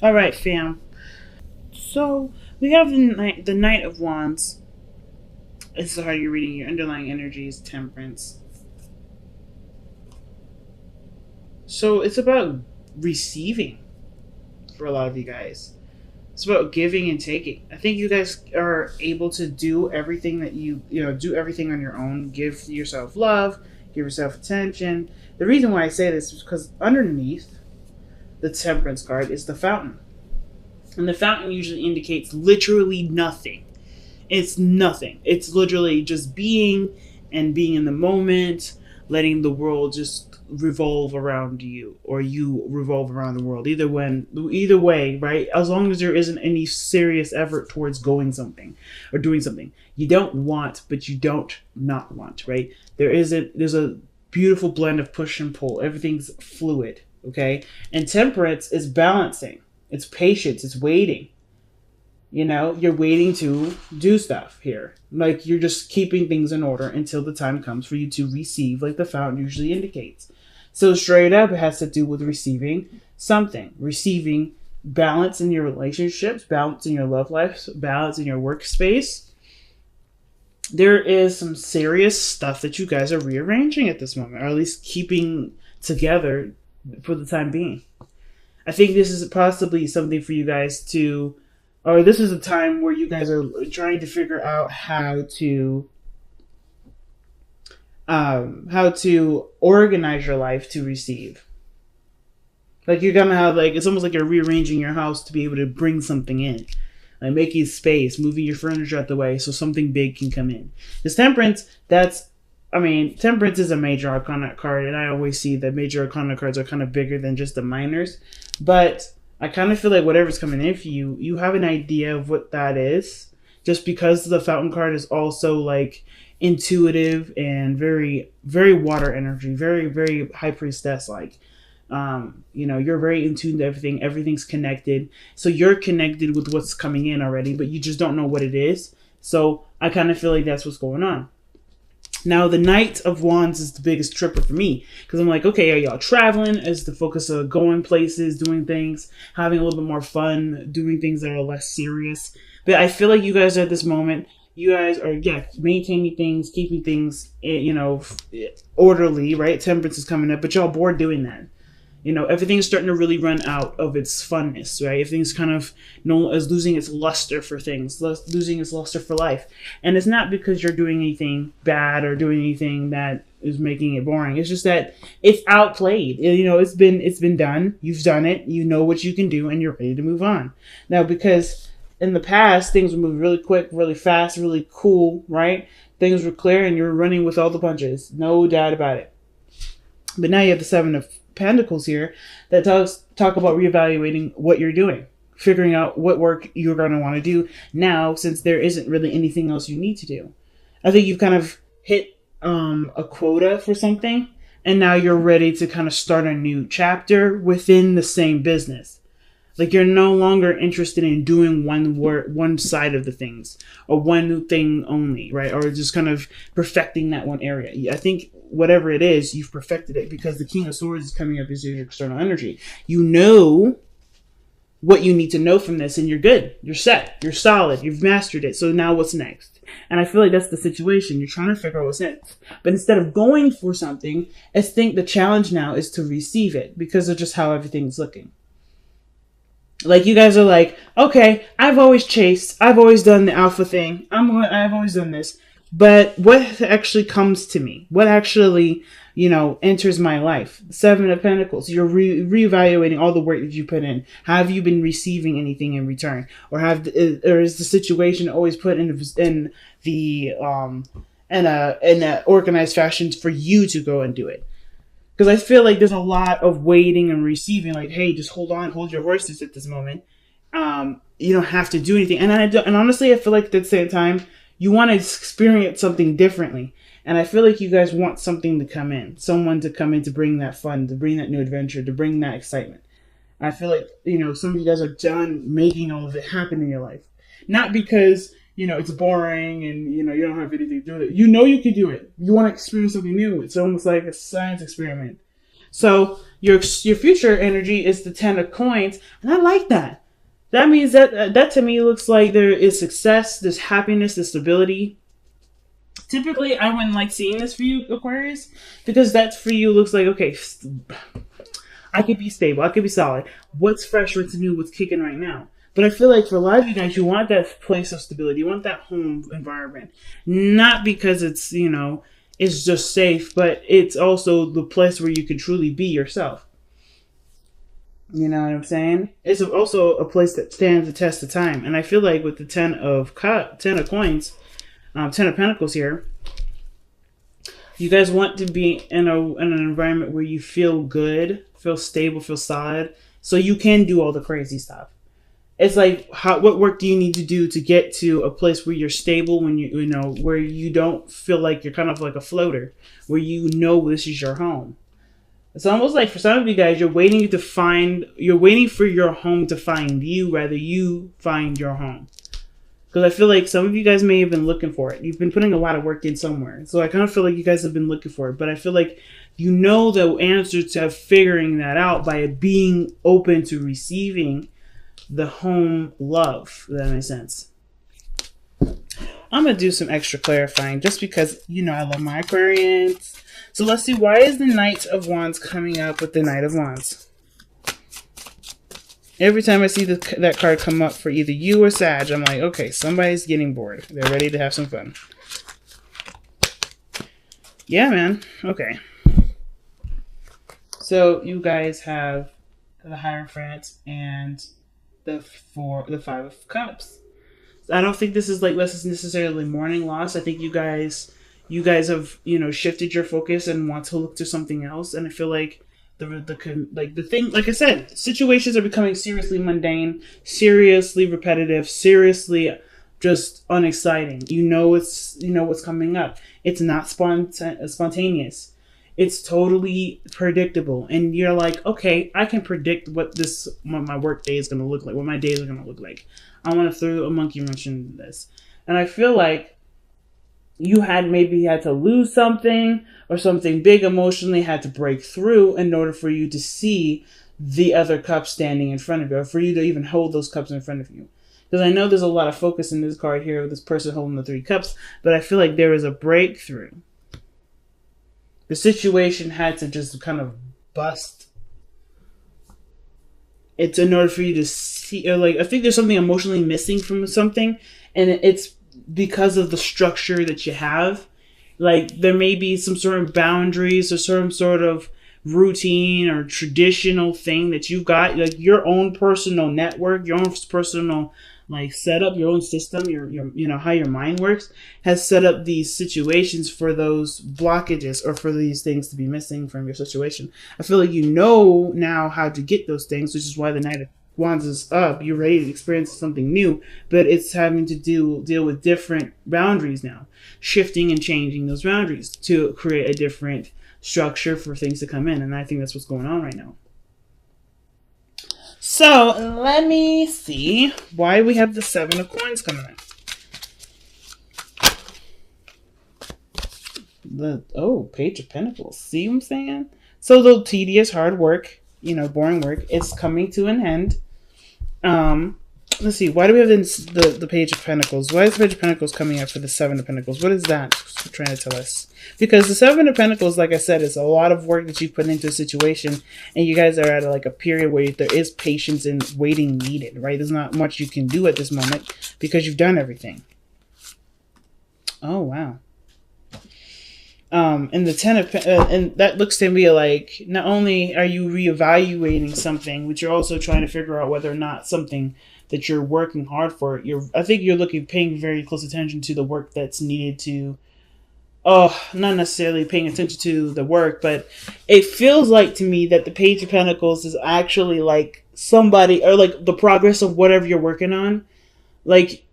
All right, fam. So we have the Knight of Wands. This is how you're reading your underlying energies, Temperance. So it's about receiving for a lot of you guys. It's about giving and taking. I think you guys are able to do everything that do everything on your own. Give yourself love, give yourself attention. The reason why I say this is because underneath the Temperance card is the Fountain. And the Fountain usually indicates literally nothing. It's nothing. It's literally just being and being in the moment, letting the world just revolve around you, or you revolve around the world. Either way, right? As long as there isn't any serious effort towards going something or doing something. You don't want, but you don't not want, right? There's a beautiful blend of push and pull. Everything's fluid, okay? And Temperance is balancing. It's patience. It's waiting. You're waiting to do stuff here. Like, you're just keeping things in order until the time comes for you to receive, like the Fountain usually indicates. So straight up, it has to do with receiving something. Receiving balance in your relationships, balance in your love life, balance in your workspace. There is some serious stuff that you guys are rearranging at this moment, or at least keeping together for the time being. I think this is possibly something for you guys to, or this is a time where you guys are trying to figure out how to organize your life to receive. Like, you're gonna have, like, it's almost like you're rearranging your house to be able to bring something in, like making space, moving your furniture out the way so something big can come in. This Temperance, Temperance is a major arcana card, and I always see that major arcana cards are kind of bigger than just the minors. But I kind of feel like whatever's coming in for you, you have an idea of what that is. Just because the Fountain card is also like intuitive and very, very water energy, very, very high priestess like. You're very in tune to everything. Everything's connected. So you're connected with what's coming in already, but you just don't know what it is. So I kind of feel like that's what's going on. Now, the Knight of Wands is the biggest tripper for me, because I'm like, okay, are y'all traveling? Is the focus of going places, doing things, having a little bit more fun, doing things that are less serious? But I feel like you guys at this moment, you guys are, maintaining things, keeping things, orderly, right? Temperance is coming up, but y'all bored doing that. Everything's starting to really run out of its funness, right? Everything's kind of is losing its luster for things, losing its luster for life. And it's not because you're doing anything bad or doing anything that is making it boring. It's just that it's outplayed. It's been done. You've done it. You know what you can do, and you're ready to move on. Now, because in the past, things were moving really quick, really fast, really cool, right? Things were clear, and you're running with all the punches. No doubt about it. But now you have the Seven of Pentacles here that talk about reevaluating what you're doing, figuring out what work you're going to want to do now, since there isn't really anything else you need to do. I think you've kind of hit a quota for something, and now you're ready to kind of start a new chapter within the same business. Like, you're no longer interested in doing one side of the things, or one thing only, right? Or just kind of perfecting that one area. I think whatever it is, you've perfected it, because the King of Swords is coming up as your external energy. You know what you need to know from this, and you're good. You're set. You're solid. You've mastered it. So now what's next? And I feel like that's the situation. You're trying to figure out what's next. But instead of going for something, I think the challenge now is to receive it, because of just how everything's looking. Like, you guys are like, okay, I've always chased. I've always done the alpha thing. I've always done this. But what actually comes to me? What actually, enters my life? Seven of Pentacles. You're reevaluating all the work that you put in. Have you been receiving anything in return? Or is the situation always put in a organized fashion for you to go and do it? Because I feel like there's a lot of waiting and receiving. Like, hey, just hold your horses at this moment. You don't have to do anything. And honestly, I feel like at the same time, you want to experience something differently. And I feel like you guys want something to come in. Someone to come in to bring that fun, to bring that new adventure, to bring that excitement. And I feel like, some of you guys are done making all of it happen in your life. Not because, it's boring and, you don't have anything to do with it. You can do it. You want to experience something new. It's almost like a science experiment. So your future energy is the 10 of coins, and I like that. That means that to me looks like there is success, there's happiness, there's stability. Typically, I wouldn't like seeing this for you, Aquarius, because that for you looks like, okay, I could be stable, I could be solid. What's fresh, what's new, what's kicking right now? But I feel like for a lot of you guys, you want that place of stability, you want that home environment. Not because it's, it's just safe, but it's also the place where you can truly be yourself. You know what I'm saying? It's also a place that stands the test of time. And I feel like with the 10 of coins, 10 of Pentacles here, you guys want to be in an environment where you feel good, feel stable, feel solid, so you can do all the crazy stuff. It's like, what work do you need to do to get to a place where you're stable, when where you don't feel like you're kind of like a floater, where this is your home. It's almost like for some of you guys, you're waiting for your home to find you, rather you find your home. Because I feel like some of you guys may have been looking for it. You've been putting a lot of work in somewhere. So I kind of feel like you guys have been looking for it. But I feel like the answer to figuring that out by being open to receiving the home love. If that makes sense. I'm going to do some extra clarifying just because, I love my Aquarians. So let's see, why is the Knight of Wands coming up with the Knight of Wands? Every time I see that card come up for either you or Sag, I'm like, okay, somebody's getting bored. They're ready to have some fun. Yeah, man. Okay. So you guys have the Hierophant and the 5 of Cups. I don't think this is like less necessarily mourning loss. I think you guys have shifted your focus and want to look to something else. And I feel like the thing, like I said, situations are becoming seriously mundane, seriously repetitive, seriously just unexciting. What's coming up. It's not spontaneous. It's totally predictable, and you're like, okay, I can predict what my work day is going to look like, what my days are going to look like. I want to throw a monkey wrench into this, and I feel like you had to lose something or something big emotionally had to break through in order for you to see the other cup standing in front of you, or for you to even hold those cups in front of you. Because I know there's a lot of focus in this card here with this person holding the 3 cups, but I feel like there is a breakthrough. The situation had to just kind of bust. It's in order for you to see, or like, I think there's something emotionally missing from something, and it's because of the structure that you have. Like, there may be some sort of boundaries or some sort of routine or traditional thing that you've got, like your own personal network, your own personal setup, your own system, your how your mind works has set up these situations for those blockages or for these things to be missing from your situation. I feel like now how to get those things, which is why the Knight of Wands is up. You're ready to experience something new, but it's having to deal with different boundaries now, shifting and changing those boundaries to create a different structure for things to come in. And I think that's what's going on right now. So let me see why we have the 7 of Coins coming in. Page of Pentacles. See what I'm saying? So the tedious, hard work, boring work, is coming to an end. Let's see. Why do we have the Page of Pentacles? Why is the Page of Pentacles coming up for the 7 of Pentacles? What is that trying to tell us? Because the 7 of Pentacles, like I said, is a lot of work that you've put into a situation, and you guys are at a period where there is patience and waiting needed, right? There's not much you can do at this moment because you've done everything. Oh, wow. And the 10 of and that looks to me like not only are you reevaluating something, but you're also trying to figure out whether or not something that you're working hard for. I think you're paying very close attention to the work that's needed to. Not necessarily paying attention to the work, but it feels like to me that the Page of Pentacles is actually like somebody, or like the progress of whatever you're working on, like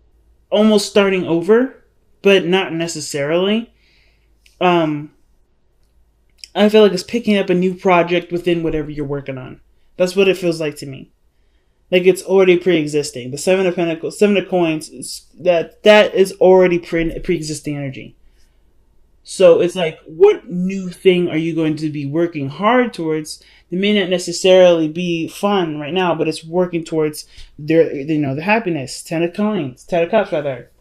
almost starting over, but not necessarily. I feel like it's picking up a new project within whatever you're working on. That's what it feels like to me. Like it's already pre-existing. The 7 of Pentacles, 7 of Coins, that is already pre-existing energy. So it's like, what new thing are you going to be working hard towards? It may not necessarily be fun right now, but it's working towards the happiness. 10 of Cups rather.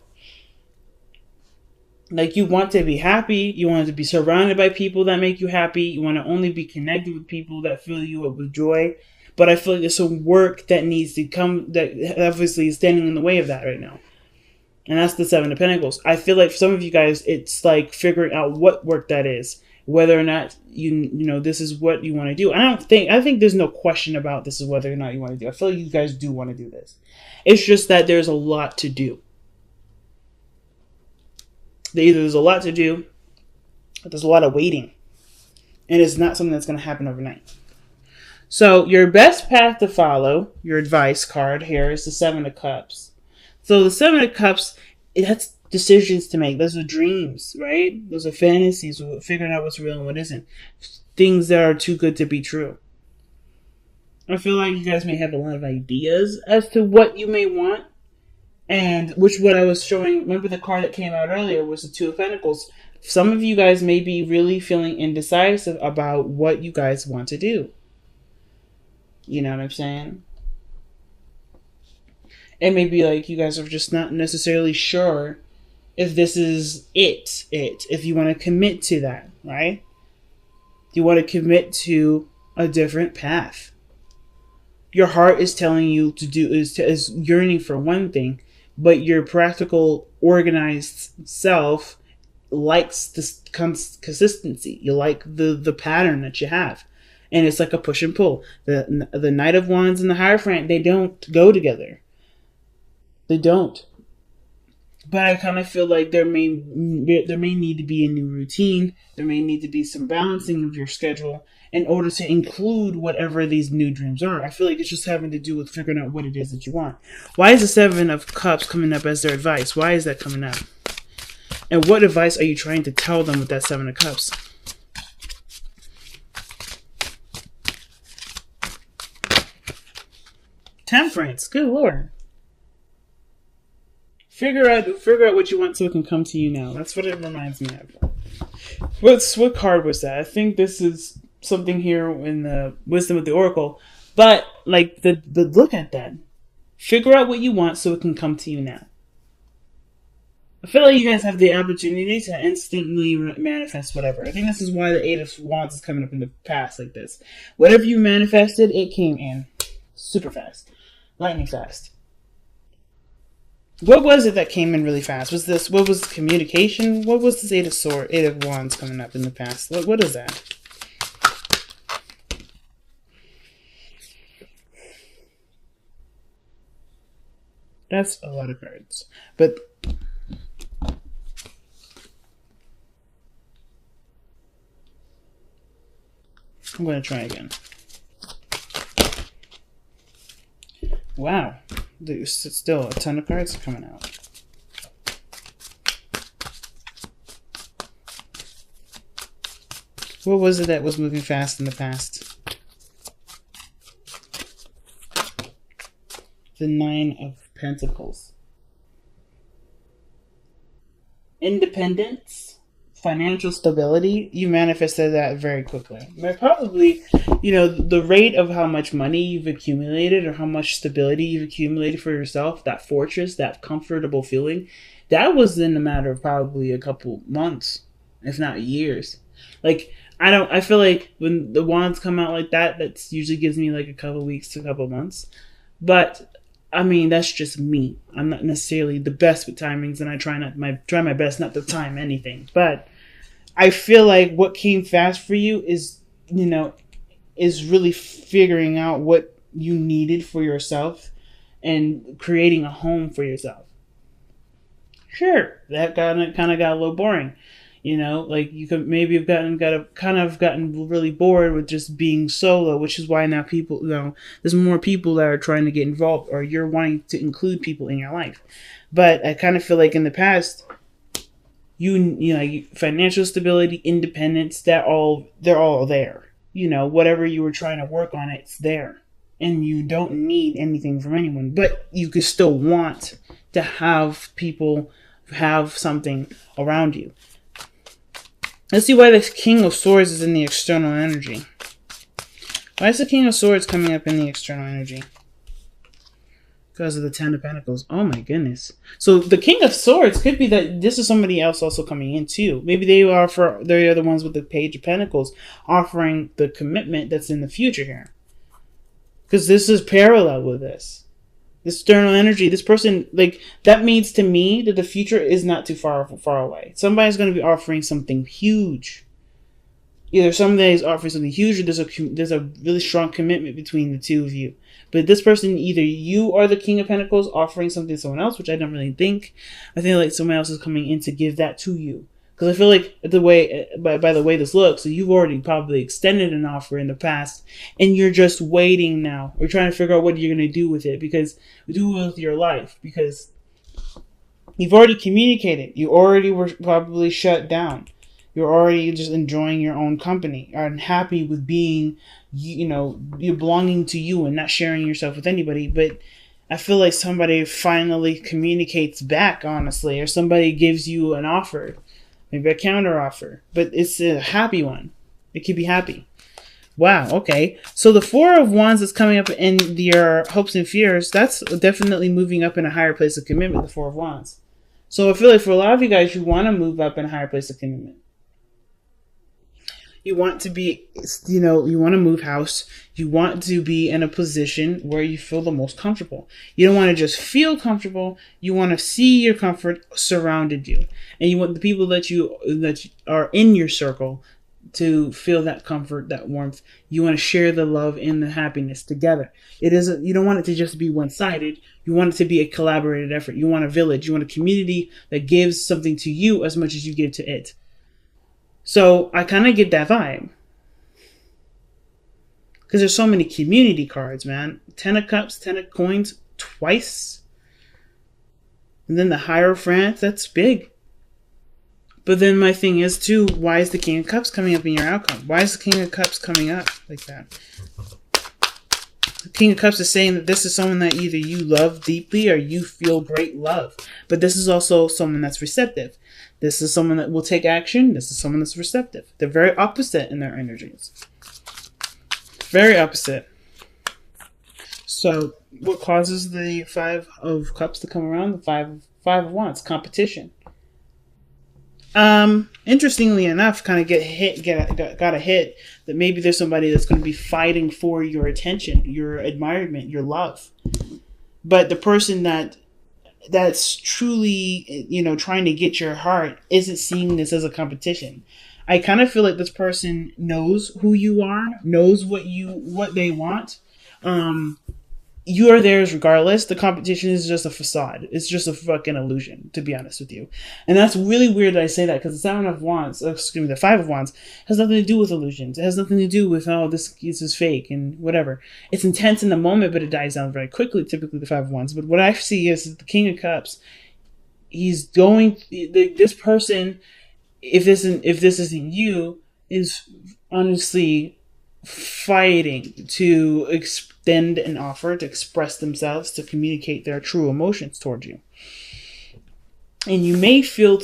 Like, you want to be happy, you want to be surrounded by people that make you happy, you want to only be connected with people that fill you up with joy. But I feel like there's some work that needs to come, that obviously is standing in the way of that right now. And that's the Seven of Pentacles. I feel like for some of you guys, it's like figuring out what work that is, whether or not this is what you want to do. I think there's no question about this is whether or not you want to do. I feel like you guys do want to do this. It's just that there's a lot to do. There's a lot to do, but there's a lot of waiting. And it's not something that's going to happen overnight. So your best path to follow, your advice card here, is the Seven of Cups. So the Seven of Cups, that's decisions to make. Those are dreams, right? Those are fantasies, figuring out what's real and what isn't. Things that are too good to be true. I feel like you guys may have a lot of ideas as to what you may want. And what I was showing, remember the card that came out earlier was the Two of Pentacles. Some of you guys may be really feeling indecisive about what you guys want to do. You know what I'm saying? It may be like you guys are just not necessarily sure if this is if you want to commit to that, right? You want to commit to a different path. Your heart is telling you to do, is yearning for one thing, but your practical, organized self likes this consistency. You like the pattern that you have. And it's like a push and pull. The Knight of Wands and the Hierophant, they don't go together. They don't. But I kind of feel like there may need to be a new routine. There may need to be some balancing of your schedule in order to include whatever these new dreams are. I feel like it's just having to do with figuring out what it is that you want. Why is the Seven of Cups coming up as their advice? Why is that coming up? And what advice are you trying to tell them with that Seven of Cups? Temperance. Good Lord. Figure out what you want so it can come to you now. That's what it reminds me of. What card was that? I think this is something here in the Wisdom of the Oracle. But like the look at that. Figure out what you want so it can come to you now. I feel like you guys have the opportunity to instantly manifest whatever. I think this is why the Eight of Wands is coming up in the past like this. Whatever you manifested, it came in super fast. Lightning fast. What was it that came in really fast? What was communication? What was this Eight of Wands coming up in the past? What is that? That's a lot of cards. But I'm going to try again. Wow. There's still a ton of cards coming out. What was it that was moving fast in the past? The Nine of Pentacles. Independence. Financial stability, you manifested that very quickly. Probably, the rate of how much money you've accumulated or how much stability you've accumulated for yourself, that fortress, that comfortable feeling, that was in a matter of probably a couple months, if not years. Like, I feel like when the wands come out like that, that's usually gives me like a couple weeks to a couple months. But I mean, that's just me. I'm not necessarily the best with timings, and I try my best not to time anything. But I feel like what came fast for you is really figuring out what you needed for yourself and creating a home for yourself. Sure, that kind of got a little boring. Like you could maybe have gotten really bored with just being solo, which is why now people, there's more people that are trying to get involved, or you're wanting to include people in your life. But I kind of feel like in the past, financial stability, independence, they're all there. Whatever you were trying to work on, it's there, and you don't need anything from anyone. But you could still want to have people have something around you. Let's see why the King of Swords is in the external energy. Why is the King of Swords coming up in the external energy? Because of the Ten of Pentacles. Oh my goodness. So the King of Swords could be that this is somebody else also coming in too. Maybe they're the ones with the Page of Pentacles offering the commitment that's in the future here. Because this is parallel with this. This external energy, this person, like, that means to me that the future is not too far away. Somebody's going to be offering something huge. Either somebody is offering something huge, or there's a really strong commitment between the two of you. But this person, either you are the King of Pentacles offering something to someone else, which I don't really think. I think like someone else is coming in to give that to you. Because I feel like by the way this looks, so you've already probably extended an offer in the past, and you're just waiting now. We're trying to figure out what you're going to do with it, because do with your life, because you've already communicated. You already were probably shut down. You're already just enjoying your own company, and happy with being, you're belonging to you and not sharing yourself with anybody. But I feel like somebody finally communicates back, honestly, or somebody gives you an offer. Maybe a counter offer, but it's a happy one. It could be happy. Wow, okay. So the Four of Wands is coming up in your hopes and fears. That's definitely moving up in a higher place of commitment, the Four of Wands. So I feel like for a lot of you guys, you want to move up in a higher place of commitment. You want to be, you want to move house. You want to be in a position where you feel the most comfortable. You don't want to just feel comfortable. You want to see your comfort surrounded you. And you want the people that are in your circle to feel that comfort, that warmth. You want to share the love and the happiness together. You don't want it to just be one-sided. You want it to be a collaborative effort. You want a village. You want a community that gives something to you as much as you give to it. So I kind of get that vibe. Because there's so many community cards, man. 10 of Cups, 10 of Coins, twice. And then the Hierophant, that's big. But then my thing is, too, why is the King of Cups coming up in your outcome? Why is the King of Cups coming up like that? The King of Cups is saying that this is someone that either you love deeply or you feel great love. But this is also someone that's receptive. This is someone that will take action. This is someone that's receptive. They're very opposite in their energies. Very opposite. So what causes the Five of Cups to come around? The Five of Wands. Competition. Interestingly enough, kind of got a hit that maybe there's somebody that's going to be fighting for your attention, your admirement, your love. But the person that's truly, trying to get your heart isn't seeing this as a competition. I kind of feel like this person knows who you are, knows what they want. You are theirs regardless. The competition is just a facade. It's just a fucking illusion, to be honest with you. And that's really weird that I say that, because the Seven of Wands, the Five of Wands, has nothing to do with illusions. It has nothing to do with, this is fake and whatever. It's intense in the moment, but it dies down very quickly, typically the Five of Wands. But what I see is the King of Cups. This person, if this isn't you, is honestly fighting to extend an offer, to express themselves, to communicate their true emotions towards you. And you may feel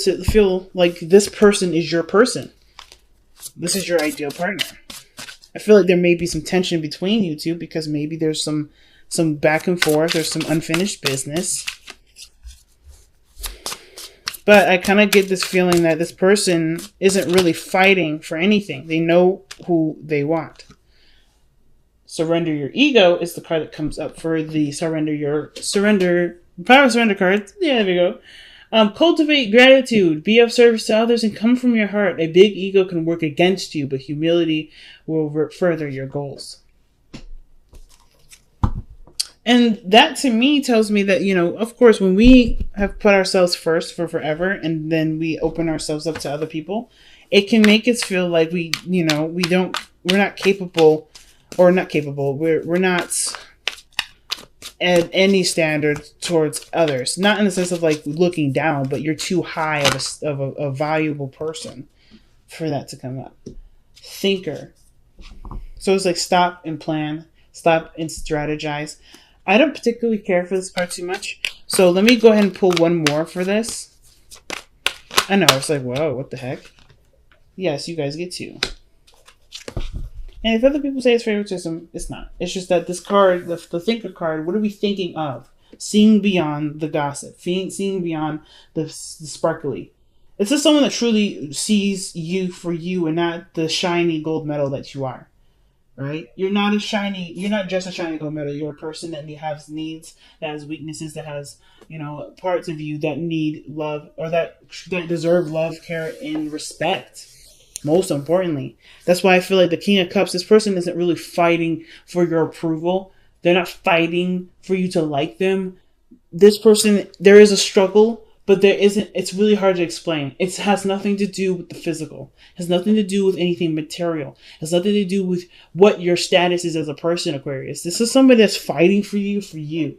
like this person is your person. This is your ideal partner. I feel like there may be some tension between you two, because maybe there's some back and forth, there's some unfinished business. But I kind of get this feeling that this person isn't really fighting for anything. They know who they want. Surrender Your Ego is the card that comes up for the Power of Surrender card. Yeah, there we go. Cultivate gratitude. Be of service to others and come from your heart. A big ego can work against you, but humility will further your goals. And that to me tells me that, of course, when we have put ourselves first for forever and then we open ourselves up to other people, it can make us feel like we're not capable, or not capable. We're not at any standard towards others. Not in the sense of like looking down, but you're too high of a valuable person for that to come up. Thinker. So it's like stop and plan, stop and strategize. I don't particularly care for this card too much. So let me go ahead and pull one more for this. I know, it's like, whoa, what the heck? Yes, you guys get to. And if other people say it's favoritism, it's not. It's just that this card, the thinker card, what are we thinking of? Seeing beyond the gossip, seeing beyond the sparkly. It's just someone that truly sees you for you and not the shiny gold medal that you are. Right? You're not just a shiny gold medal. You're a person that has needs, that has weaknesses, that has, parts of you that need love or that deserve love, care, and respect. Most importantly. That's why I feel like the King of Cups, this person isn't really fighting for your approval. They're not fighting for you to like them. This person, there is a struggle, but there isn't. It's really hard to explain. It has nothing to do with the physical. It has nothing to do with anything material. It has nothing to do with what your status is as a person, Aquarius. This is somebody that's fighting for you.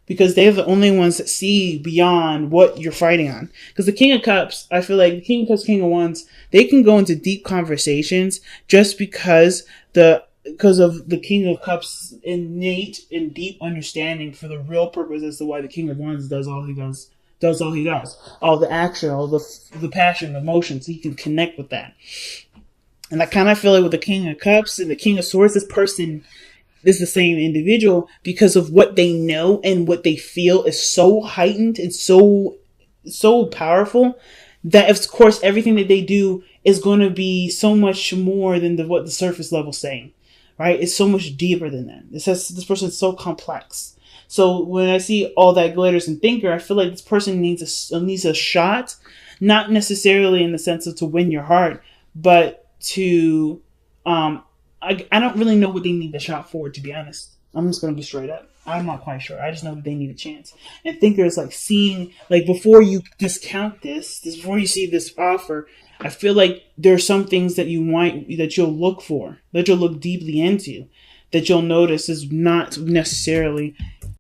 Because they're the only ones that see beyond what you're fighting on. Because the King of Cups, I feel like the King of Cups, King of Wands, they can go into deep conversations just because of the King of Cups' innate and deep understanding for the real purpose as to why the King of Wands does all he does. All the action, all the passion, the emotions, he can connect with that. And I kind of feel like with the King of Cups and the King of Swords, this person is the same individual because of what they know and what they feel is so heightened and so powerful that, of course, everything that they do is going to be so much more than what the surface level is saying, right? It's so much deeper than that. This person is so complex. So when I see all that glitters and thinker, I feel like this person needs a shot, not necessarily in the sense of to win your heart, but to I don't really know what they need the shot for, to be honest. I'm just going to be straight up. I'm not quite sure. I just know that they need a chance. And thinker is like seeing, like before you discount before you see this offer, I feel like there are some things that you'll look for, that you'll look deeply into, that you'll notice is not necessarily